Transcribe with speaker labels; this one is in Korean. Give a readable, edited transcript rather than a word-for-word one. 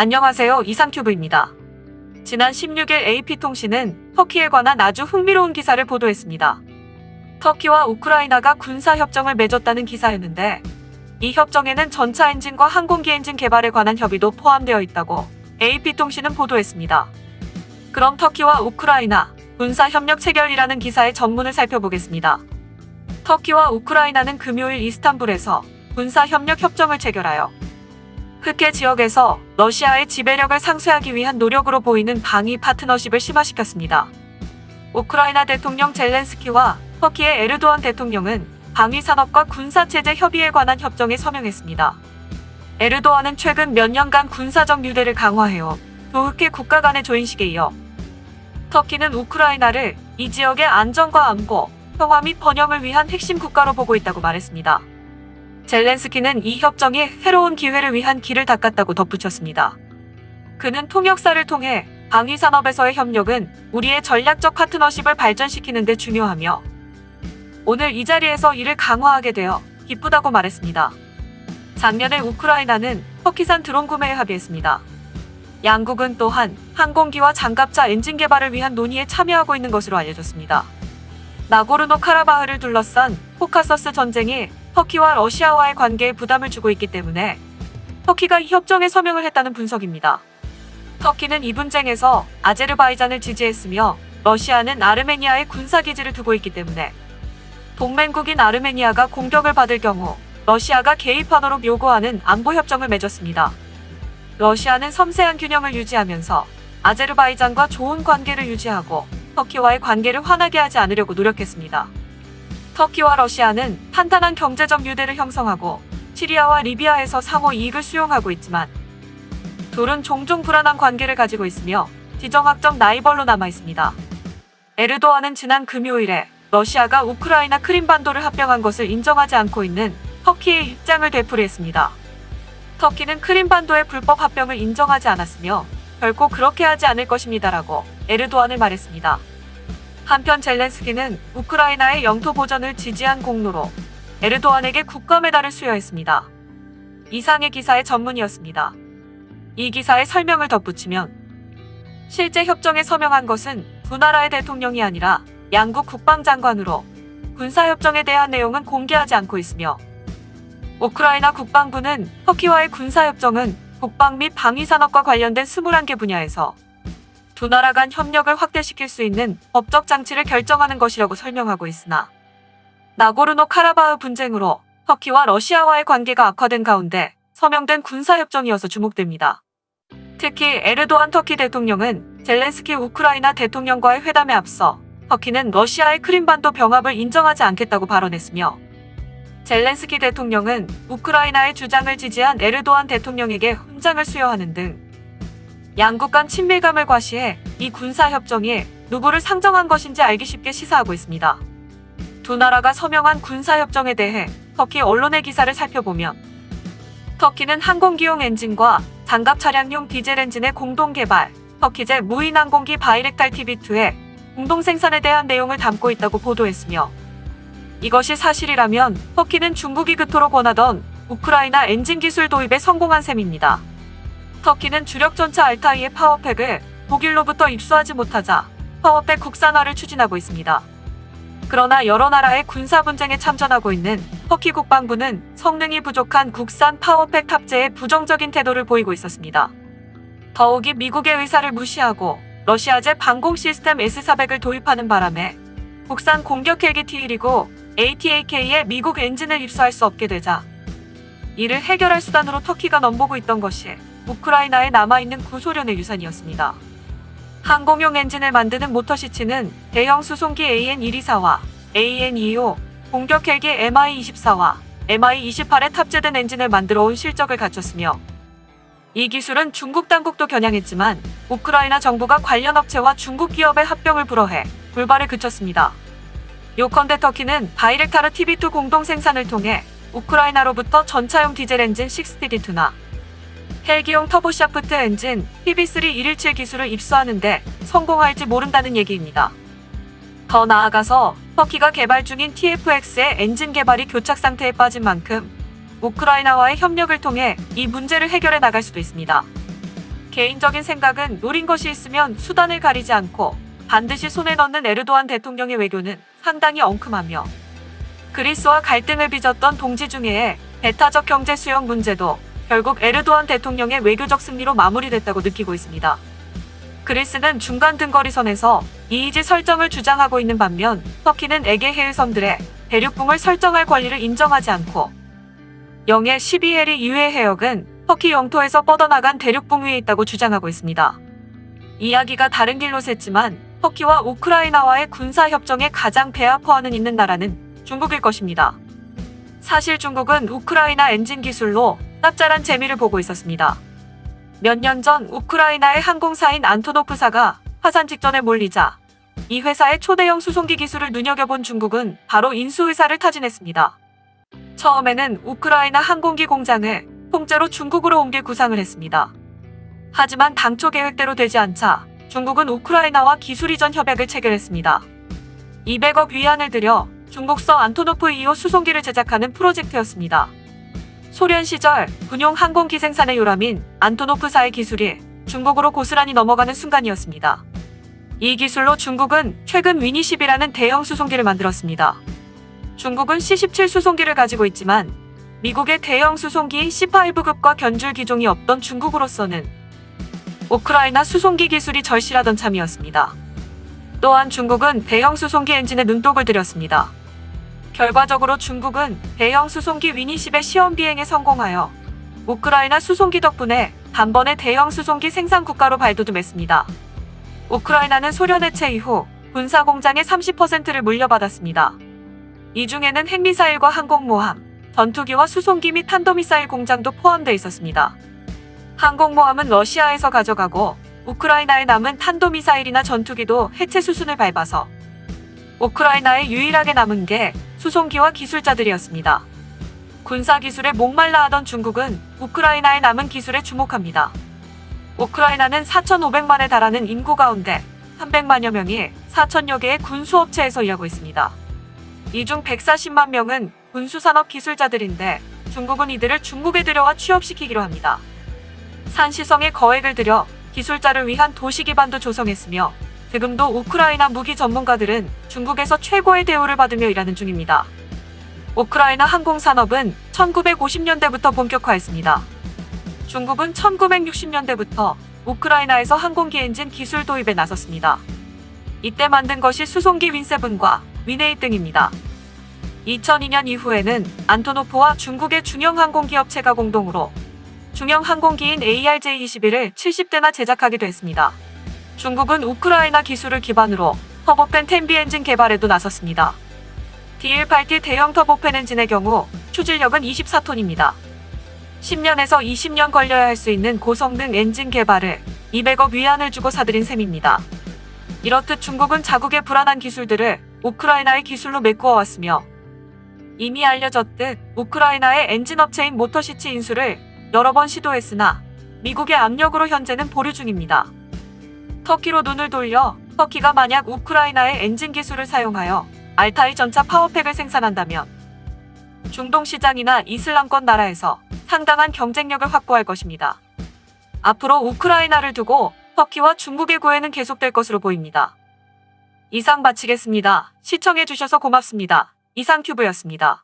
Speaker 1: 안녕하세요. 이상큐브입니다. 지난 16일 AP통신은 터키에 관한 아주 흥미로운 기사를 보도했습니다. 터키와 우크라이나가 군사협정을 맺었다는 기사였는데 이 협정에는 전차 엔진과 항공기 엔진 개발에 관한 협의도 포함되어 있다고 AP통신은 보도했습니다. 그럼 터키와 우크라이나 군사협력 체결이라는 기사의 전문을 살펴보겠습니다. 터키와 우크라이나는 금요일 이스탄불에서 군사협력 협정을 체결하여 흑해 지역에서 러시아의 지배력을 상쇄하기 위한 노력으로 보이는 방위 파트너십을 심화시켰습니다. 우크라이나 대통령 젤렌스키와 터키의 에르도안 대통령은 방위 산업과 군사체제 협의에 관한 협정에 서명했습니다. 에르도안은 최근 몇 년간 군사적 유대를 강화해온 두 흑해 국가 간의 조인식에 이어 터키는 우크라이나를 이 지역의 안정과 안보, 평화 및 번영을 위한 핵심 국가로 보고 있다고 말했습니다. 젤렌스키는 이 협정이 새로운 기회를 위한 길을 닦았다고 덧붙였습니다. 그는 통역사를 통해 방위 산업에서의 협력은 우리의 전략적 파트너십을 발전시키는 데 중요하며 오늘 이 자리에서 이를 강화하게 되어 기쁘다고 말했습니다. 작년에 우크라이나는 터키산 드론 구매에 합의했습니다. 양국은 또한 항공기와 장갑차 엔진 개발을 위한 논의에 참여하고 있는 것으로 알려졌습니다. 나고르노 카라바흐를 둘러싼 코카서스 전쟁이 터키와 러시아와의 관계에 부담을 주고 있기 때문에 터키가 이 협정에 서명을 했다는 분석입니다. 터키는 이 분쟁에서 아제르바이잔을 지지했으며 러시아는 아르메니아에 군사기지를 두고 있기 때문에 동맹국인 아르메니아가 공격을 받을 경우 러시아가 개입하도록 요구하는 안보협정을 맺었습니다. 러시아는 섬세한 균형을 유지하면서 아제르바이잔과 좋은 관계를 유지하고 터키와의 관계를 환하게 하지 않으려고 노력했습니다. 터키와 러시아는 탄탄한 경제적 유대를 형성하고 시리아와 리비아에서 상호 이익을 수용하고 있지만 둘은 종종 불안한 관계를 가지고 있으며 지정학적 라이벌로 남아 있습니다. 에르도안은 지난 금요일에 러시아가 우크라이나 크림반도를 합병한 것을 인정하지 않고 있는 터키의 입장을 되풀이했습니다. 터키는 크림반도의 불법 합병을 인정하지 않았으며 결코 그렇게 하지 않을 것입니다라고 에르도안을 말했습니다. 한편 젤렌스키는 우크라이나의 영토 보전을 지지한 공로로 에르도안에게 국가 메달을 수여했습니다. 이상의 기사의 전문이었습니다. 이 기사의 설명을 덧붙이면 실제 협정에 서명한 것은 두 나라의 대통령이 아니라 양국 국방장관으로 군사협정에 대한 내용은 공개하지 않고 있으며 우크라이나 국방부는 터키와의 군사협정은 국방 및 방위산업과 관련된 21개 분야에서 두 나라 간 협력을 확대시킬 수 있는 법적 장치를 결정하는 것이라고 설명하고 있으나 나고르노 카라바흐 분쟁으로 터키와 러시아와의 관계가 악화된 가운데 서명된 군사협정이어서 주목됩니다. 특히 에르도안 터키 대통령은 젤렌스키 우크라이나 대통령과의 회담에 앞서 터키는 러시아의 크림반도 병합을 인정하지 않겠다고 발언했으며 젤렌스키 대통령은 우크라이나의 주장을 지지한 에르도안 대통령에게 훈장을 수여하는 등 양국 간 친밀감을 과시해 이 군사협정이 누구를 상정한 것인지 알기 쉽게 시사하고 있습니다. 두 나라가 서명한 군사협정에 대해 터키 언론의 기사를 살펴보면 터키는 항공기용 엔진과 장갑 차량용 디젤 엔진의 공동 개발, 터키제 무인 항공기 바이렉탈 TB2의 공동 생산에 대한 내용을 담고 있다고 보도했으며 이것이 사실이라면 터키는 중국이 그토록 원하던 우크라이나 엔진 기술 도입에 성공한 셈입니다. 터키는 주력 전차 알타이의 파워팩을 독일로부터 입수하지 못하자 파워팩 국산화를 추진하고 있습니다. 그러나 여러 나라의 군사 분쟁에 참전하고 있는 터키 국방부는 성능이 부족한 국산 파워팩 탑재에 부정적인 태도를 보이고 있었습니다. 더욱이 미국의 의사를 무시하고 러시아제 방공 시스템 S-400을 도입하는 바람에 국산 공격 헬기 T-1이고 ATAK에 미국 엔진을 입수할 수 없게 되자 이를 해결할 수단으로 터키가 넘보고 있던 것이 우크라이나에 남아있는 구소련의 유산이었습니다. 항공용 엔진을 만드는 모터시치는 대형 수송기 AN124와 AN225, 공격 헬기 MI-24와 MI-28에 탑재된 엔진을 만들어 온 실적을 갖췄으며 이 기술은 중국 당국도 겨냥했지만 우크라이나 정부가 관련 업체와 중국 기업의 합병을 불허해 불발에 그쳤습니다. 요컨대 터키는 바이렉타르 TB2 공동 생산을 통해 우크라이나로부터 전차용 디젤 엔진 6TD2나 헬기용 터보샤프트 엔진 TB3-117 기술을 입수하는데 성공할지 모른다는 얘기입니다. 더 나아가서 터키가 개발 중인 TFX의 엔진 개발이 교착 상태에 빠진 만큼 우크라이나와의 협력을 통해 이 문제를 해결해 나갈 수도 있습니다. 개인적인 생각은 노린 것이 있으면 수단을 가리지 않고 반드시 손에 넣는 에르도안 대통령의 외교는 상당히 엉큼하며 그리스와 갈등을 빚었던 동지중해의 배타적 경제 수용 문제도 결국 에르도안 대통령의 외교적 승리로 마무리됐다고 느끼고 있습니다. 그리스는 중간 등거리선에서 이의지 설정을 주장하고 있는 반면 터키는 에게 해일섬들의 대륙붕을 설정할 권리를 인정하지 않고 영해 12해리 이외의 해역은 터키 영토에서 뻗어나간 대륙붕 위에 있다고 주장하고 있습니다. 이야기가 다른 길로 샜지만 터키와 우크라이나와의 군사협정에 가장 배아퍼하는 있는 나라는 중국일 것입니다. 사실 중국은 우크라이나 엔진 기술로 짭짤한 재미를 보고 있었습니다. 몇 년 전 우크라이나의 항공사인 안토노프사가 파산 직전에 몰리자 이 회사의 초대형 수송기 기술을 눈여겨본 중국은 바로 인수회사를 타진했습니다. 처음에는 우크라이나 항공기 공장을 통째로 중국으로 옮길 구상을 했습니다. 하지만 당초 계획대로 되지 않자 중국은 우크라이나와 기술 이전 협약을 체결했습니다. 200억 위안을 들여 중국서 안토노프 2호 수송기를 제작하는 프로젝트였습니다. 소련 시절 군용 항공기 생산의 요람인 안토노프사의 기술이 중국으로 고스란히 넘어가는 순간이었습니다. 이 기술로 중국은 최근 위니10이라는 대형 수송기를 만들었습니다. 중국은 C-17 수송기를 가지고 있지만 미국의 대형 수송기 C-5급과 견줄 기종이 없던 중국으로서는 우크라이나 수송기 기술이 절실하던 참이었습니다. 또한 중국은 대형 수송기 엔진에 눈독을 들였습니다. 결과적으로 중국은 대형 수송기 위니10의 시험 비행에 성공하여 우크라이나 수송기 덕분에 단번에 대형 수송기 생산 국가로 발돋움했습니다. 우크라이나는 소련 해체 이후 군사 공장의 30%를 물려받았습니다. 이 중에는 핵미사일과 항공모함, 전투기와 수송기 및 탄도미사일 공장도 포함되어 있었습니다. 항공모함은 러시아에서 가져가고 우크라이나에 남은 탄도미사일이나 전투기도 해체 수순을 밟아서 우크라이나에 유일하게 남은 게 수송기와 기술자들이었습니다. 군사기술에 목말라 하던 중국은 우크라이나에 남은 기술에 주목합니다. 우크라이나는 4,500만에 달하는 인구 가운데 300만여 명이 4,000여 개의 군수업체에서 일하고 있습니다. 이 중 140만 명은 군수산업 기술자들인데 중국은 이들을 중국에 들여와 취업시키기로 합니다. 산시성에 거액을 들여 기술자를 위한 도시 기반도 조성했으며 지금도 우크라이나 무기 전문가들은 중국에서 최고의 대우를 받으며 일하는 중입니다. 우크라이나 항공산업은 1950년대부터 본격화했습니다. 중국은 1960년대부터 우크라이나에서 항공기 엔진 기술 도입에 나섰습니다. 이때 만든 것이 수송기 윈7과 윈8 등입니다. 2002년 이후에는 안토노프와 중국의 중형 항공기 업체가 공동으로 중형 항공기인 ARJ-21을 70대나 제작하기도 했습니다. 중국은 우크라이나 기술을 기반으로 터보팬 텐비 엔진 개발에도 나섰습니다. DL8T 대형 터보팬 엔진의 경우 추진력은 24톤입니다. 10년에서 20년 걸려야 할 수 있는 고성능 엔진 개발을 200억 위안을 주고 사들인 셈입니다. 이렇듯 중국은 자국의 불안한 기술들을 우크라이나의 기술로 메꾸어 왔으며 이미 알려졌듯 우크라이나의 엔진업체인 모터시치 인수를 여러 번 시도했으나 미국의 압력으로 현재는 보류 중입니다. 터키로 눈을 돌려 터키가 만약 우크라이나의 엔진 기술을 사용하여 알타이 전차 파워팩을 생산한다면 중동 시장이나 이슬람권 나라에서 상당한 경쟁력을 확보할 것입니다. 앞으로 우크라이나를 두고 터키와 중국의 구애는 계속될 것으로 보입니다. 이상 마치겠습니다. 시청해주셔서 고맙습니다. 이상큐브였습니다.